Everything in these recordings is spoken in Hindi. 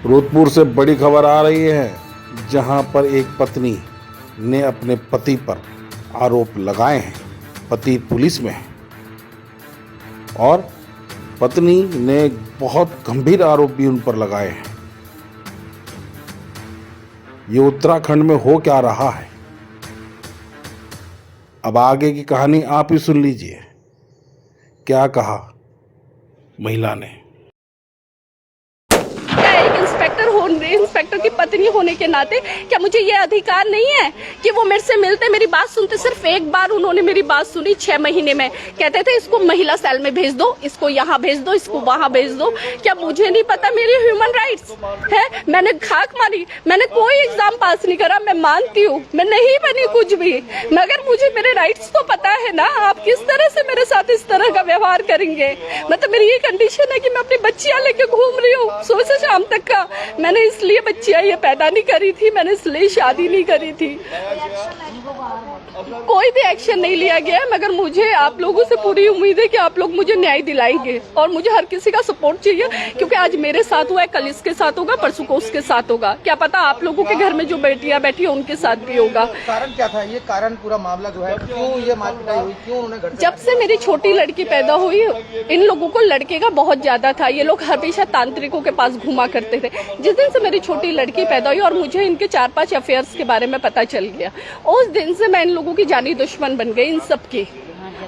जोधपुर से बड़ी खबर आ रही है, जहां पर एक पत्नी ने अपने पति पर आरोप लगाए हैं। पति पुलिस में है और पत्नी ने बहुत गंभीर आरोप भी उन पर लगाए हैं। ये उत्तराखंड में हो क्या रहा है, अब आगे की कहानी आप ही सुन लीजिए। क्या कहा महिला ने। इंस्पेक्टर की पत्नी होने के नाते क्या मुझे ये अधिकार नहीं है कि वो मेरे से मिलते, मेरी बात सुनते? सिर्फ एक बार उन्होंने मेरी बात सुनी 6 महीने में। कहते थे इसको महिला सेल में भेज दो, इसको यहाँ भेज दो, इसको वहाँ भेज दो। क्या मुझे नहीं पता मेरी ह्यूमन राइट्स है? मैंने खाक मारी, मैंने कोई एग्जाम पास नहीं करा, मैं मानती हूँ मैं नहीं बनी कुछ भी, मगर मुझे मेरे राइट्स तो पता है ना। आप किस तरह से मेरे साथ इस तरह का व्यवहार करेंगे? मतलब मेरी ये कंडीशन है कि मैं अपनी बच्चियां लेके घूम रही हूँ सुबह से शाम तक का। मैंने इसलिए बच्चियां ये पैदा नहीं करी थी, मैंने इसलिए शादी नहीं करी थी। कोई भी एक्शन नहीं लिया गया है, मगर मुझे आप लोगों से पूरी उम्मीद है कि आप लोग मुझे न्याय दिलाएंगे और मुझे हर किसी का सपोर्ट चाहिए, क्योंकि आज मेरे साथ हुआ है, कल इसके साथ होगा, परसों को उसके साथ होगा। क्या पता आप लोगों के घर में जो बेटियां बैठी है उनके साथ भी होगा। कारण क्या था? ये कारण पूरा मामला जो है, क्यों ये मारपीटाई हुई, क्यों उन्होंने? जब से मेरी छोटी लड़की पैदा हुई, इन लोगों को लड़के का बहुत ज्यादा था। ये लोग हमेशा तांत्रिकों के पास घुमा करते थे। जिस दिन से मेरी छोटी लड़की पैदा हुई और मुझे इनके 4-5 अफेयर्स के बारे में पता चल गया, उस दिन से मैं इन लोगों की जानी दुश्मन बन गई, इन सब की।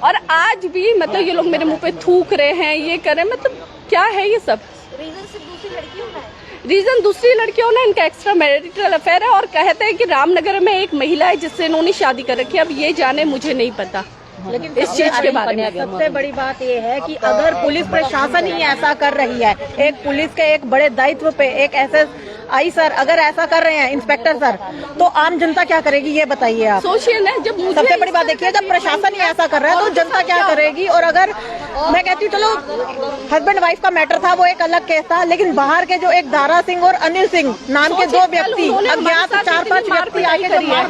और आज भी मतलब ये लोग मेरे मुंह पे थूक रहे हैं, ये कर रहे हैं, मतलब क्या है ये सब? रीजन दूसरी लड़कियों ने, इनका एक्स्ट्रा मैरिटल अफेयर है और कहते हैं कि रामनगर में एक महिला है जिससे इन्होंने शादी कर रखी है। अब ये जाने, मुझे नहीं पता लेकिन इस चीज के बारे में। सबसे बड़ी बात ये है कि अगर पुलिस प्रशासन ही ऐसा कर रही है, एक पुलिस के एक बड़े दायित्व पे एक SSI सर अगर ऐसा कर रहे हैं, इंस्पेक्टर सर, तो आम जनता क्या करेगी ये बताइए आप। सोचिए ना, जब मुझे सबसे बड़ी बात देखिए, जब प्रशासन ही ऐसा कर रहा है तो जनता क्या करेगी। और अगर मैं कहती हूँ चलो हस्बैंड वाइफ का मैटर था, वो एक अलग केस था, लेकिन बाहर के जो एक दारा सिंह और अनिल सिंह नाम के 2 व्यक्ति अज्ञात 4-5 व्यक्ति आके करी है,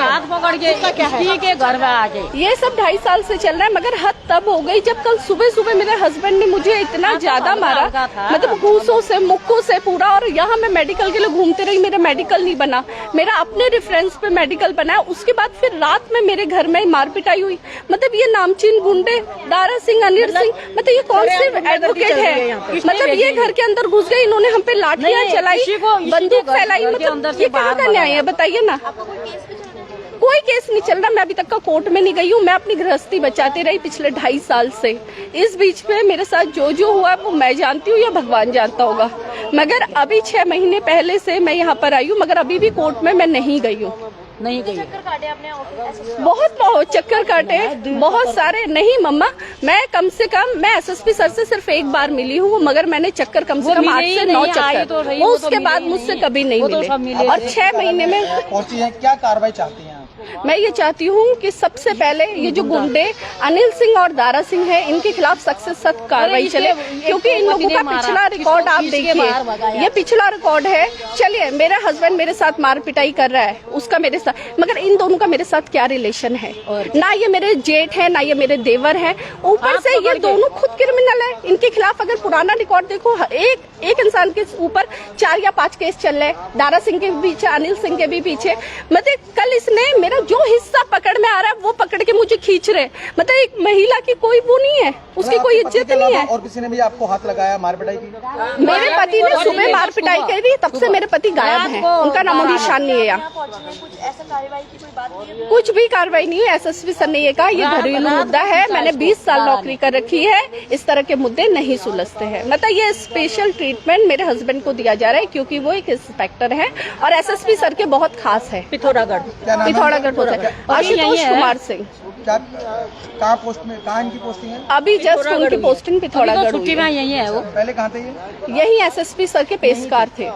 हाथ पकड़ के घर में आ गए। ये सब 2.5 साल से चल रहा है, मगर हद तब हो गई जब कल सुबह सुबह मेरे हस्बैंड ने मुझे इतना ज्यादा मारा, मतलब घूसों से, मुक्कों से पूरा। और यहाँ मैं मेडिकल के लिए घूमते रही, मेरा मेडिकल नहीं बना, मेरा अपने रेफरेंस पे मेडिकल बना। उसके बाद फिर रात में मेरे घर में मारपिटाई हुई। मतलब ये नामचीन गुंडे दारा सिंह, अनिल सिंह, मतलब ये कौन से एडवोकेट है? मतलब ये घर के अंदर घुस गए, इन्होंने हम पे लाठियां चलाई, बंदूक फैलाई। मतलब ये कहाँ का न्याय है बताइए ना? कोई केस नहीं चल रहा। मैं अभी तक का कोर्ट में नहीं गई हूँ। मैं अपनी गृहस्थी बचाती रही पिछले 2.5 साल से। इस बीच में मेरे साथ जो जो हुआ वो मैं जानती हूँ या भगवान जानता होगा। मगर अभी 6 महीने पहले से मैं यहाँ पर आई हूँ, मगर अभी भी कोर्ट में मैं नहीं गई हूँ। चक्कर काटे आपने? बहुत चक्कर काटे, बहुत सारे। नहीं मम्मा, मैं कम से कम मैं SSP सर से सिर्फ एक बार मिली हूँ, मगर मैंने चक्कर कम से कम 8 से 9 चक्कर, वो उसके बाद मुझसे कभी नहीं मिले। और 6 महीने में पहुंची है। क्या कार्रवाई चाहती हैं? मैं ये चाहती हूँ कि सबसे पहले ये जो गुंडे अनिल सिंह और दारा सिंह है, इनके खिलाफ सख्त से सख्त कार्रवाई चले, क्योंकि इन लोगों का पिछला रिकॉर्ड आप देखिए, ये पिछला रिकॉर्ड है। चलिए, मेरा हस्बैंड मेरे साथ मार पिटाई कर रहा है, उसका मेरे साथ, मगर इन दोनों का मेरे साथ क्या रिलेशन है? ना ये मेरे जेठ है, ना ये मेरे देवर है। ऊपर से ये दोनों खुद क्रिमिनल है। इनके खिलाफ अगर पुराना रिकॉर्ड देखो, एक इंसान के ऊपर 4 या 5 केस चल रहे, दारा सिंह के पीछे, अनिल सिंह के भी पीछे। मतलब कल इसने मेरा जो हिस्सा पकड़ में आ रहा है वो पकड़ के मुझे खींच रहे। मतलब एक महिला की कोई वो नहीं है, उसकी कोई इज्जत नहीं है। और किसी ने भी आपको हाथ लगाया मार पिटाई की? मेरे पति ने सुबह मार पिटाई करी, तब से मेरे पति गायब हैं, उनका नामो निशान नहीं है यहाँ। कुछ भी कार्रवाई नहीं है। SSP सर ने ये कहा ये घरेलू मुद्दा है, मैंने 20 साल नौकरी कर रखी है, इस तरह के मुद्दे नहीं सुलझते हैं। मतलब ये स्पेशल ट्रीटमेंट मेरे हस्बैंड को दिया जा रहा है, क्योंकि वो एक इंस्पेक्टर है और SSP सर के बहुत खास है। पिथौरागढ़ आशुतोष कुमार सिंह। कहाँ पोस्ट में, कहाँ इनकी पोस्टिंग है? अभी जस्ट उनकी पोस्टिंग पिथौरागढ़ छुट्टी में यही है वो। पहले कहाँ थे ये? यही SSP सर के पेशकार थे।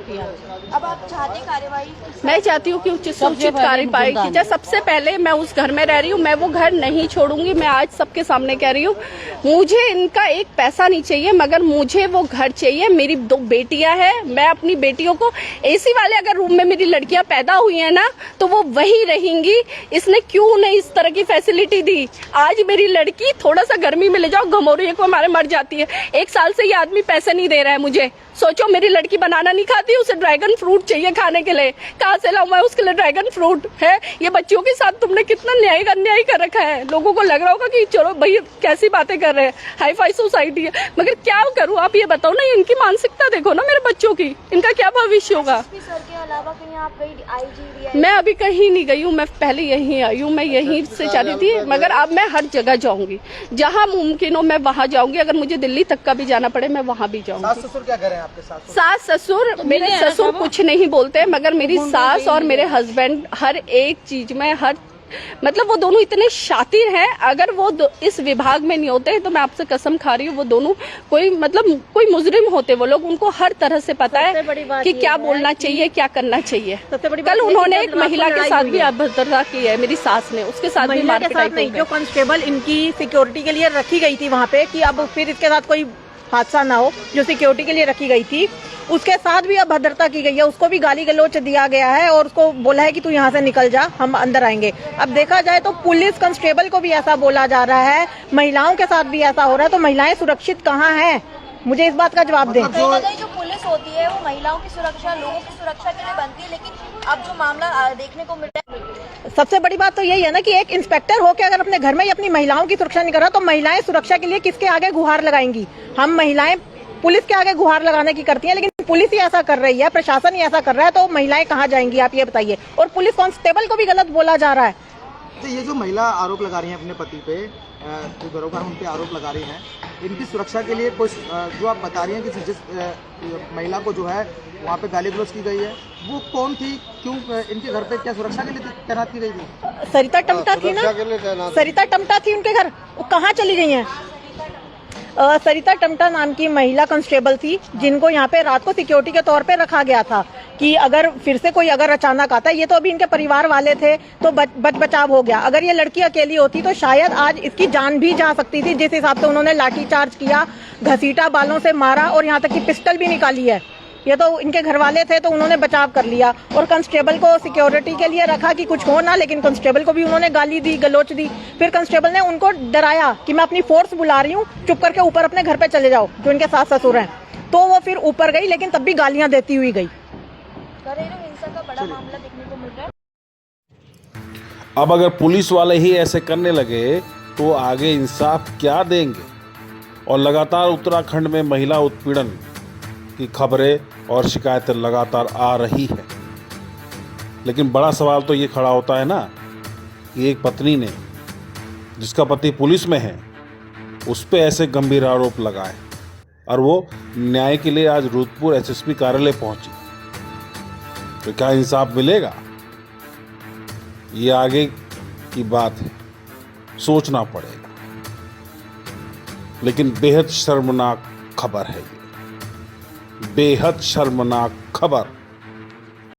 किया। अब आप चाहते कार्यवाही? मैं चाहती हूँ कि उचित कार्रवाई की जाए। सबसे पहले मैं उस घर में रह रही हूँ, मैं वो घर नहीं छोड़ूंगी। मैं आज सबके सामने कह रही हूँ, मुझे इनका एक पैसा नहीं चाहिए, मगर मुझे वो घर चाहिए। मेरी 2 बेटियां हैं, मैं अपनी बेटियों को एसी वाले अगर रूम में मेरी लड़कियां पैदा हुई हैं ना, तो वो वही रहेंगी। इसने क्यों नहीं इस तरह की फैसिलिटी दी? आज मेरी लड़की थोड़ा सा गर्मी में ले जाओ, घमौरी को हमारे मर जाती है। 1 साल से ये आदमी पैसे नहीं दे रहा है मुझे। सोचो, मेरी लड़की बनाना नहीं खाती, उसे ड्रैगन फ्रूट चाहिए खाने के लिए। कहाँ से लाऊं मैं उसके लिए ड्रैगन फ्रूट? है ये बच्चियों के साथ तुमने कितना अन्याय कर रखा है। लोगों को लग रहा होगा कि चलो भाई कैसी बातें कर रहे हैं, हाई फाई सोसाइटी है, मगर क्या करूं? आप ये बताओ ना, इनकी मानसिकता देखो ना मेरे बच्चों की, इनका क्या भविष्य होगा? सर के अलावा कहीं आप गई IG? मैं अभी कहीं नहीं गई हूँ, मैं पहले यहीं आई हूँ। मैं यहीं से जा रही थी, मगर अब मैं हर जगह जाऊंगी, जहाँ मुमकिन हो मैं वहाँ जाऊंगी। अगर मुझे दिल्ली तक का भी जाना पड़े मैं वहाँ भी जाऊंगी। सास ससुर क्या करें आपके साथ? सास ससुर, मेरे ससुर कुछ नहीं बोलते, मगर मेरी सास और मेरे हस्बैंड हर एक चीज में मतलब वो दोनों इतने शातिर हैं। अगर वो इस विभाग में नहीं होते तो मैं आपसे कसम खा रही हूँ, वो दोनों कोई मुजरिम होते। वो लोग, उनको हर तरह से पता है कि क्या बोलना चाहिए, क्या करना चाहिए। कल उन्होंने एक महिला के साथ भी अभद्रता की है, मेरी सास ने, उसके साथ भी मारपीट नहीं। जो कांस्टेबल इनकी सिक्योरिटी के लिए रखी गई थी वहाँ पे, कि अब फिर इसके साथ कोई हादसा ना हो, जो सिक्योरिटी के लिए रखी गई थी, उसके साथ भी अभद्रता की गई है। उसको भी गाली गलौच दिया गया है और उसको बोला है कि तू यहाँ से निकल जा, हम अंदर आएंगे। अब देखा जाए तो पुलिस कांस्टेबल को भी ऐसा बोला जा रहा है, महिलाओं के साथ भी ऐसा हो रहा है। तो महिलाएं सुरक्षित कहाँ हैं? मुझे इस बात का जवाब दें। जो पुलिस होती है वो महिलाओं की सुरक्षा, लोगों की सुरक्षा के लिए बनती है, लेकिन अब जो मामला देखने को मिल रहा है, सबसे बड़ी बात तो यही है ना कि एक इंस्पेक्टर होकर अगर अपने घर में ही अपनी महिलाओं की सुरक्षा नहीं कर रहा, तो महिलाएं सुरक्षा के लिए किसके आगे गुहार लगाएंगी? हम महिलाएं पुलिस के आगे गुहार लगाने की करती हैं, लेकिन पुलिस ही ऐसा कर रही है, प्रशासन ही ऐसा कर रहा है, तो महिलाएं कहाँ जाएंगी? आप ये बताइए। और पुलिस कांस्टेबल को भी गलत बोला जा रहा है। तो ये जो महिला आरोप लगा रही है अपने पति पे, जो दरोगा उन पे आरोप लगा रही हैं, इनकी सुरक्षा के लिए कुछ जो आप बता रही हैं कि जिस महिला को जो है वहाँ पे गाली गलौज की गई है, वो कौन थी? क्यों इनके घर पे क्या सुरक्षा के लिए तैनात की गई थी? सरिता टमटा थी ना, सरिता टमटा थी उनके घर। वो कहाँ चली गई हैं? सरिता टमटा नाम की महिला कांस्टेबल थी, जिनको यहाँ पे रात को सिक्योरिटी के तौर पे रखा गया था कि अगर फिर से कोई अगर अचानक आता है, ये तो अभी इनके परिवार वाले थे तो बचाव हो गया। अगर ये लड़की अकेली होती तो शायद आज इसकी जान भी जा सकती थी। जिस हिसाब से उन्होंने लाठीचार्ज किया, घसीटा, बालों से मारा और यहाँ तक कि पिस्टल भी निकाली है। ये तो इनके घर वाले थे तो उन्होंने बचाव कर लिया। और कांस्टेबल को सिक्योरिटी के लिए रखा कि कुछ हो ना, लेकिन कांस्टेबल को भी उन्होंने गाली दी, गलोच दी। फिर कांस्टेबल ने उनको डराया कि मैं अपनी फोर्स बुला रही हूँ, चुप करके ऊपर अपने घर पे चले जाओ, जो इनके सास ससुर हैं। तो वो फिर ऊपर गई, लेकिन तब भी गालियां देती हुई गई। घरेलू हिंसा का बड़ा मामला देखने को मिल रहा है। अब अगर पुलिस वाले ही ऐसे करने लगे तो आगे इंसाफ क्या देंगे? और लगातार उत्तराखंड में महिला उत्पीड़न की खबरें और शिकायतें लगातार आ रही है, लेकिन बड़ा सवाल तो ये खड़ा होता है ना कि एक पत्नी ने, जिसका पति पुलिस में है, उस पे ऐसे गंभीर आरोप लगाए और वो न्याय के लिए आज रुद्रपुर SSP कार्यालय पहुंची, तो क्या इंसाफ मिलेगा? ये आगे की बात है, सोचना पड़ेगा। लेकिन बेहद शर्मनाक खबर है ये, बेहद शर्मनाक खबर।